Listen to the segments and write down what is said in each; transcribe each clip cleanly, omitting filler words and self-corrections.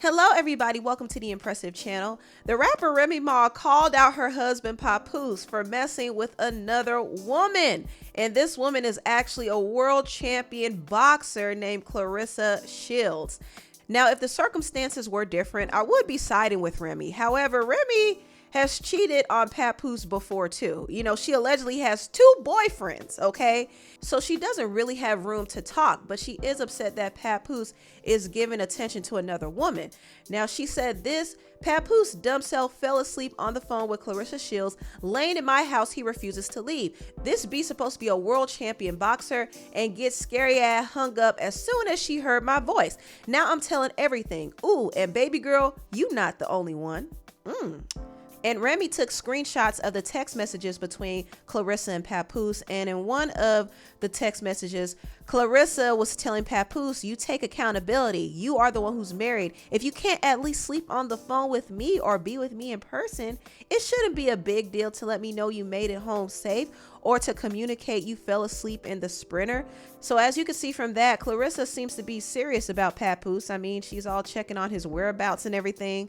Hello everybody, welcome to the Empressive channel. The rapper Remy Ma called out her husband Papoose for messing with another woman. And this woman is actually a world champion boxer named Claressa Shields. Now, if the circumstances were different, I would be siding with Remy. However, Remy has cheated on Papoose before too. You know, she allegedly has 2 boyfriends, okay? So she doesn't really have room to talk, but she is upset that Papoose is giving attention to another woman. Now, she said this: Papoose dumb self fell asleep on the phone with Claressa Shields, laying in my house, he refuses to leave. This be supposed to be a world champion boxer and gets scary ass hung up as soon as she heard my voice. Now I'm telling everything. Ooh, and baby girl, you not the only one. And Remy took screenshots of the text messages between Claressa and Papoose. And in one of the text messages, Claressa was telling Papoose, you take accountability. You are the one who's married. If you can't at least sleep on the phone with me or be with me in person, it shouldn't be a big deal to let me know you made it home safe or to communicate you fell asleep in the Sprinter. So as you can see from that, Claressa seems to be serious about Papoose. I mean, she's all checking on his whereabouts and everything.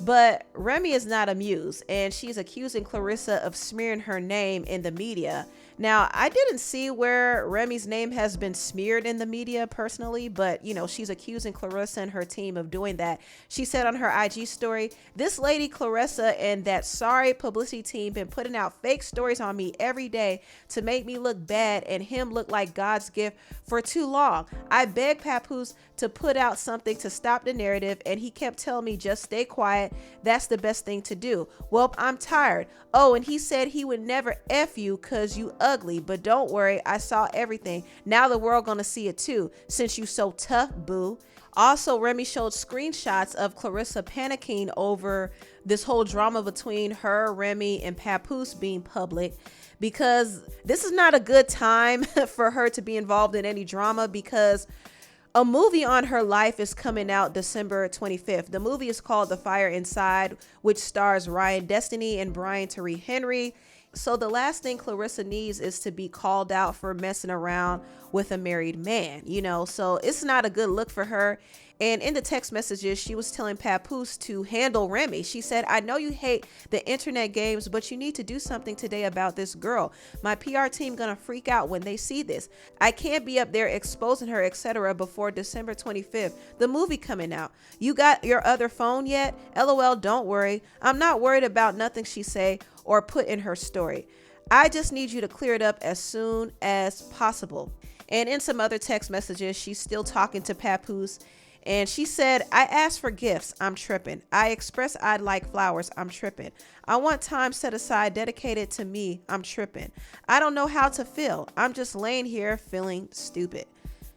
But Remy is not amused, and she's accusing Claressa of smearing her name in the media. Now, I didn't see where Remy's name has been smeared in the media personally, but you know, she's accusing Claressa and her team of doing that. She said on her IG story, this lady Claressa and that sorry publicity team been putting out fake stories on me every day to make me look bad and him look like God's gift for too long. I begged Papoose to put out something to stop the narrative, and he kept telling me just stay quiet. That's the best thing to do. Well, I'm tired. Oh, and he said he would never F you cause you ugly, but don't worry, I saw everything. Now the world gonna see it too, since you so tough, boo. Also, Remy showed screenshots of Claressa panicking over this whole drama between her, Remy, and Papoose being public, because this is not a good time for her to be involved in any drama, because a movie on her life is coming out December 25th. The movie is called The Fire Inside, which stars Ryan Destiny and Brian Tyree Henry. So the last thing Claressa needs is to be called out for messing around with a married man, you know, so it's not a good look for her. And in the text messages, she was telling Papoose to handle Remy. She said, I know you hate the internet games, but you need to do something today about this girl. My PR team gonna freak out when they see this. I can't be up there exposing her, etc. before December 25th, the movie coming out. You got your other phone yet? LOL, don't worry. I'm not worried about nothing she say or put in her story. I just need you to clear it up as soon as possible. And in some other text messages, she's still talking to Papoose. And she said, I asked for gifts. I'm tripping. I expressed I'd like flowers. I'm tripping. I want time set aside dedicated to me. I'm tripping. I don't know how to feel. I'm just laying here feeling stupid.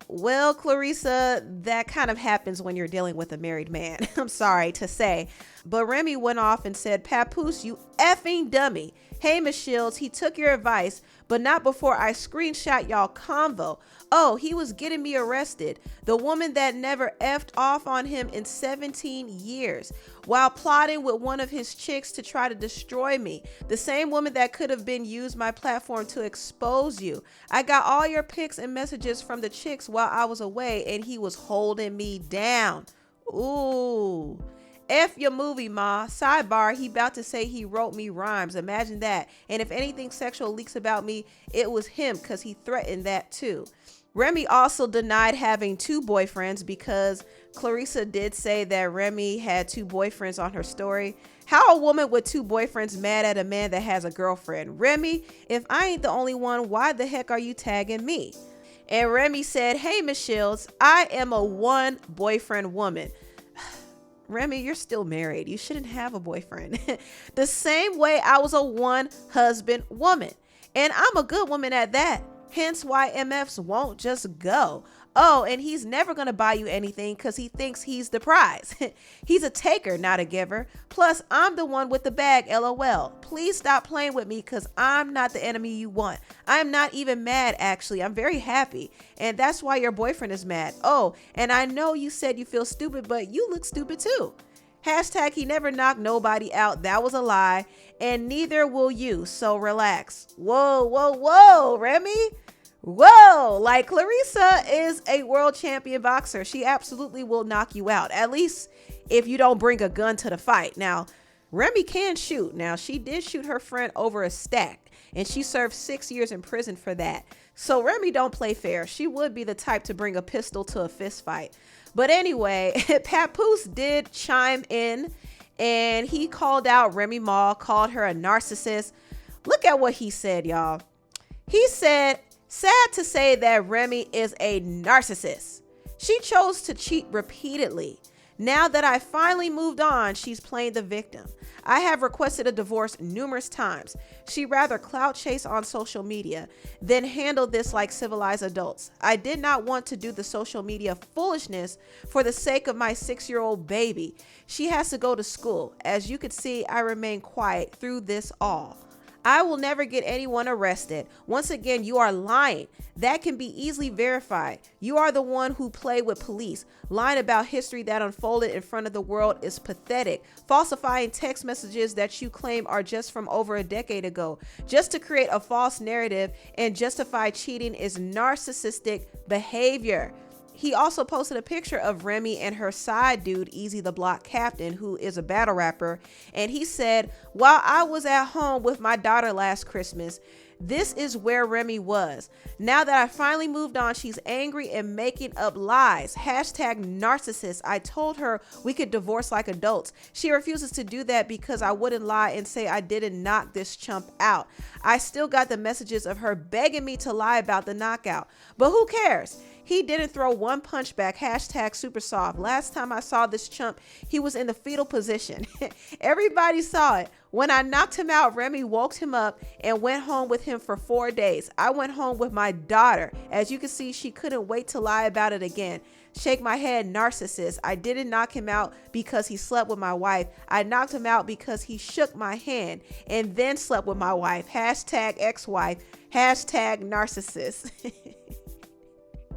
Well, Claressa, that kind of happens when you're dealing with a married man. I'm sorry to say. But Remy went off and said, Papoose, you effing dummy. Hey, Miss Shields, he took your advice, but not before I screenshot y'all convo. Oh, he was getting me arrested. The woman that never effed off on him in 17 years while plotting with one of his chicks to try to destroy me. The same woman that could have been used my platform to expose you. I got all your pics and messages from the chicks while I was away, and he was holding me down. Ooh. F your movie, ma. Sidebar, he about to say he wrote me rhymes. Imagine that. And if anything sexual leaks about me, it was him, because he threatened that too. Remy also denied having 2 boyfriends, because Claressa did say that Remy had 2 boyfriends on her story. How a woman with 2 boyfriends mad at a man that has a girlfriend? Remy, if I ain't the only one, why the heck are you tagging me? And Remy said, hey, Miss Shields, I am a 1 boyfriend woman. Remy, you're still married. You shouldn't have a boyfriend. The same way I was a 1 husband woman. And I'm a good woman at that. Hence why MFs won't just go. Oh, and he's never going to buy you anything because he thinks he's the prize. He's a taker, not a giver. Plus, I'm the one with the bag, LOL. Please stop playing with me because I'm not the enemy you want. I'm not even mad, actually. I'm very happy. And that's why your boyfriend is mad. Oh, and I know you said you feel stupid, but you look stupid too. Hashtag he never knocked nobody out. That was a lie. And neither will you. So relax. Whoa, whoa, whoa, Remy. Whoa, like Claressa is a world champion boxer. She absolutely will knock you out, at least if you don't bring a gun to the fight. Now, Remy can shoot. Now, she did shoot her friend over a stack, and she served 6 years in prison for that. So Remy don't play fair. She would be the type to bring a pistol to a fist fight. But anyway, Papoose did chime in, and he called out Remy Ma, called her a narcissist. Look at what he said, y'all. He said, sad to say that Remy is a narcissist. She chose to cheat repeatedly. Now that I finally moved on, she's playing the victim. I have requested a divorce numerous times. She rather clout chase on social media than handle this like civilized adults. I did not want to do the social media foolishness for the sake of my 6-year-old baby. She has to go to school. As you can see, I remain quiet through this all. I will never get anyone arrested. Once again, you are lying. That can be easily verified. You are the one who played with police. Lying about history that unfolded in front of the world is pathetic. Falsifying text messages that you claim are just from over a decade ago, just to create a false narrative and justify cheating, is narcissistic behavior. He also posted a picture of Remy and her side dude, Easy the Block Captain, who is a battle rapper. And he said, while I was at home with my daughter last Christmas, this is where Remy was. Now that I finally moved on, she's angry and making up lies. Hashtag narcissist. I told her we could divorce like adults. She refuses to do that because I wouldn't lie and say I didn't knock this chump out. I still got the messages of her begging me to lie about the knockout. But who cares? He didn't throw one punch back. Hashtag super soft. Last time I saw this chump, he was in the fetal position. Everybody saw it. When I knocked him out, Remy woke him up and went home with him for 4 days. I went home with my daughter. As you can see, she couldn't wait to lie about it again. Shake my head, narcissist. I didn't knock him out because he slept with my wife. I knocked him out because he shook my hand and then slept with my wife. Hashtag ex-wife. Hashtag narcissist.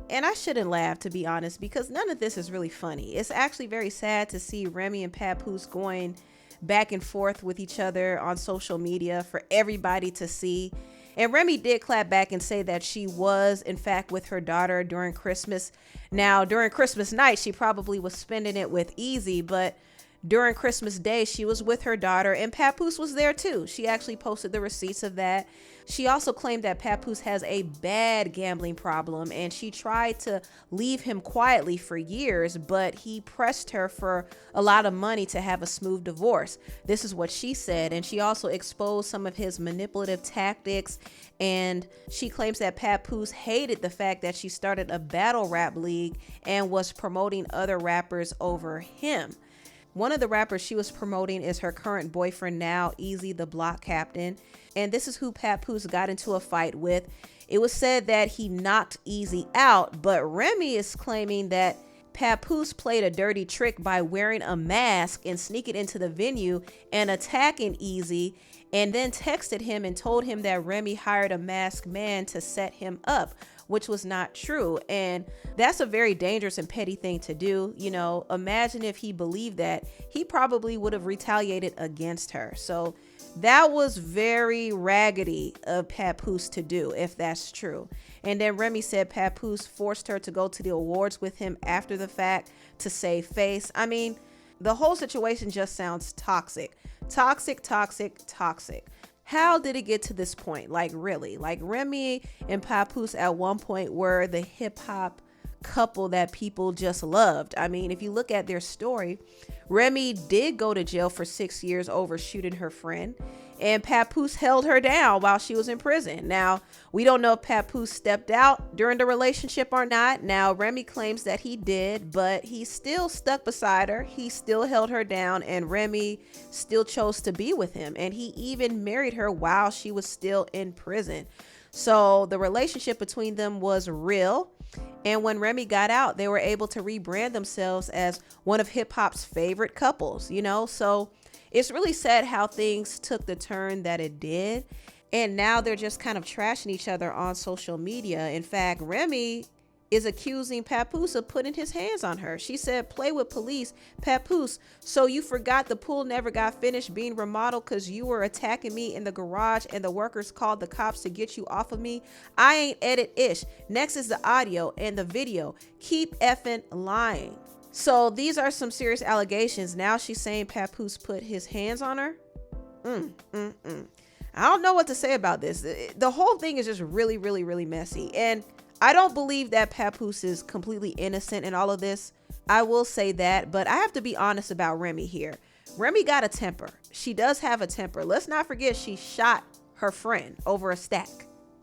And I shouldn't laugh, to be honest, because none of this is really funny. It's actually very sad to see Remy and Papoose going back and forth with each other on social media for everybody to see. And Remy did clap back and say that she was, in fact, with her daughter during Christmas. Now, during Christmas night, she probably was spending it with Easy, but during Christmas Day, she was with her daughter, and Papoose was there too. She actually posted the receipts of that. She also claimed that Papoose has a bad gambling problem, and she tried to leave him quietly for years, but he pressed her for a lot of money to have a smooth divorce. This is what she said, and she also exposed some of his manipulative tactics, and she claims that Papoose hated the fact that she started a battle rap league and was promoting other rappers over him. One of the rappers she was promoting is her current boyfriend now, Easy the Block Captain. And this is who Papoose got into a fight with. It was said that he knocked Easy out, but Remy is claiming that Papoose played a dirty trick by wearing a mask and sneaking into the venue and attacking Easy, and then texted him and told him that Remy hired a masked man to set him up, which was not true. And that's a very dangerous and petty thing to do. You know, imagine if he believed that, he probably would have retaliated against her. So that was very raggedy of Papoose to do, if that's true. And then Remy said Papoose forced her to go to the awards with him after the fact to save face. I mean, the whole situation just sounds toxic. Toxic, toxic, toxic. How did it get to this point? Like, really? Like, Remy and Papoose at one point were the hip hop couple that people just loved. I mean, if you look at their story, Remy did go to jail for 6 years over shooting her friend, and Papoose held her down while she was in prison. Now, we don't know if Papoose stepped out during the relationship or not. Now, Remy claims that he did, but he still stuck beside her. He still held her down, and Remy still chose to be with him. And he even married her while she was still in prison. So the relationship between them was real. And when Remy got out, they were able to rebrand themselves as one of hip hop's favorite couples, you know? So it's really sad how things took the turn that it did. And now they're just kind of trashing each other on social media. In fact, Remy is accusing Papoose of putting his hands on her. She said, "Play with police, Papoose. So you forgot the pool never got finished being remodeled because you were attacking me in the garage and the workers called the cops to get you off of me. I ain't edit ish. Next is the audio and the video. Keep effing lying." So these are some serious allegations. Now she's saying Papoose put his hands on her. I don't know what to say about this. The whole thing is just really, really, really messy. And I don't believe that Papoose is completely innocent in all of this. I will say that, but I have to be honest about Remy here. Remy got a temper. She does have a temper. Let's not forget she shot her friend over a stack.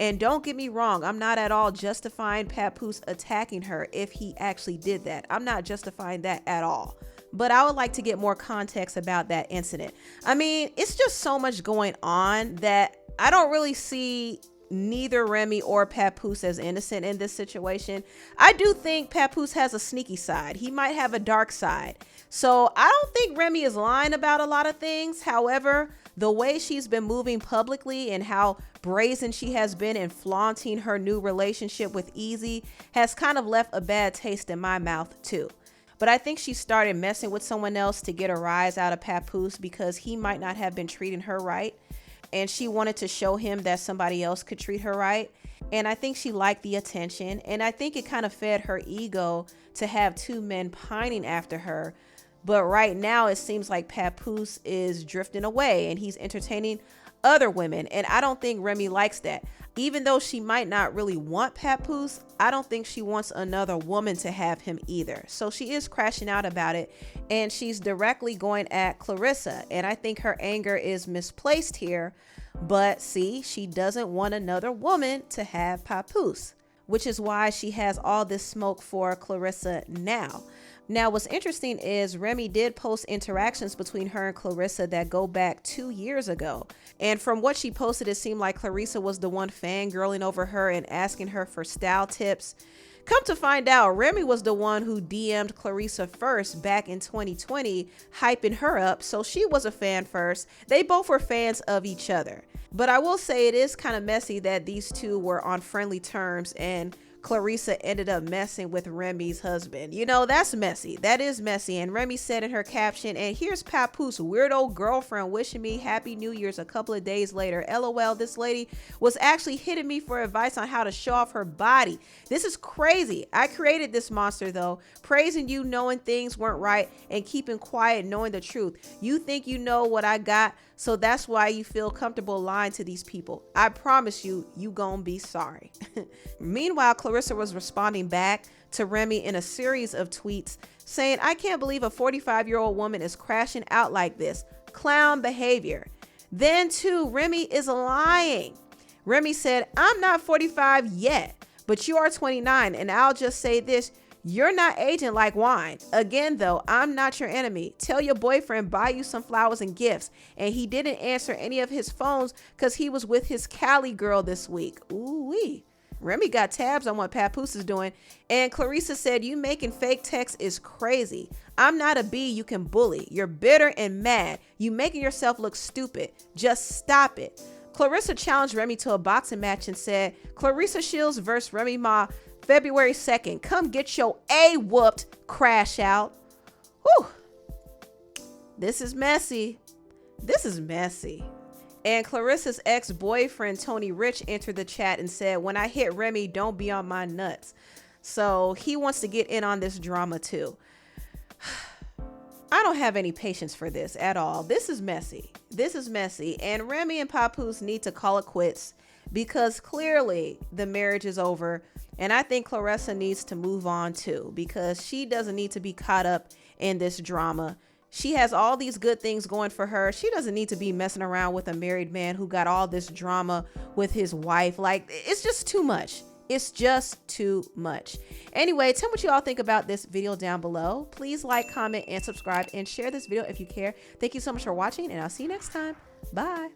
And don't get me wrong, I'm not at all justifying Papoose attacking her if he actually did that. I'm not justifying that at all. But I would like to get more context about that incident. I mean, it's just so much going on that I don't really see neither Remy or Papoose as innocent in this situation. I do think Papoose has a sneaky side. He might have a dark side. So I don't think Remy is lying about a lot of things. However, the way she's been moving publicly and how brazen she has been in flaunting her new relationship with Easy has kind of left a bad taste in my mouth too. But I think she started messing with someone else to get a rise out of Papoose because he might not have been treating her right. And she wanted to show him that somebody else could treat her right. And I think she liked the attention. And I think it kind of fed her ego to have two men pining after her. But right now it seems like Papoose is drifting away and he's entertaining other women. And I don't think Remy likes that. Even though she might not really want Papoose, I don't think she wants another woman to have him either. So she is crashing out about it, and she's directly going at Claressa. And I think her anger is misplaced here. But see, she doesn't want another woman to have Papoose, which is why she has all this smoke for Claressa now. Now, what's interesting is Remy did post interactions between her and Claressa that go back 2 years ago. And from what she posted, it seemed like Claressa was the one fangirling over her and asking her for style tips. Come to find out, Remy was the one who DM'd Claressa first back in 2020, hyping her up. So she was a fan first. They both were fans of each other. But I will say it is kind of messy that these two were on friendly terms and Claressa ended up messing with Remy's husband. You know, that's messy. That is messy. And Remy said in her caption, "And here's Papoose weirdo girlfriend wishing me happy New Year's a couple of days later. LOL, this lady was actually hitting me for advice on how to show off her body. This is crazy. I created this monster though, praising you knowing things weren't right and keeping quiet knowing the truth. You think you know what I got, so that's why you feel comfortable lying to these people. I promise you, you gonna be sorry." Meanwhile, Claressa was responding back to Remy in a series of tweets saying, "I can't believe a 45-year-old woman is crashing out like this. Clown behavior." Then too, Remy is lying. Remy said, "I'm not 45 yet, but you are 29. And I'll just say this. You're not aging like wine. Again, though, I'm not your enemy. Tell your boyfriend buy you some flowers and gifts." And he didn't answer any of his phones because he was with his Cali girl this week. Ooh-wee. Remy got tabs on what Papoose is doing. And Claressa said, "You making fake texts is crazy. I'm not a bee you can bully. You're bitter and mad. You making yourself look stupid. Just stop it." Claressa challenged Remy to a boxing match and said, "Claressa Shields versus Remy Ma, February 2nd. Come get your A whooped, crash out." Whew. This is messy. This is messy. And Claressa's ex-boyfriend, Tony Rich, entered the chat and said, "When I hit Remy, don't be on my nuts." So he wants to get in on this drama too. I don't have any patience for this at all. This is messy. This is messy. And Remy and Papoose need to call it quits because clearly the marriage is over. And I think Claressa needs to move on too because she doesn't need to be caught up in this drama. She has all these good things going for her. She doesn't need to be messing around with a married man who got all this drama with his wife. Like, it's just too much. It's just too much. Anyway, tell me what you all think about this video down below. Please like, comment, and subscribe, and share this video if you care. Thank you so much for watching, and I'll see you next time. Bye.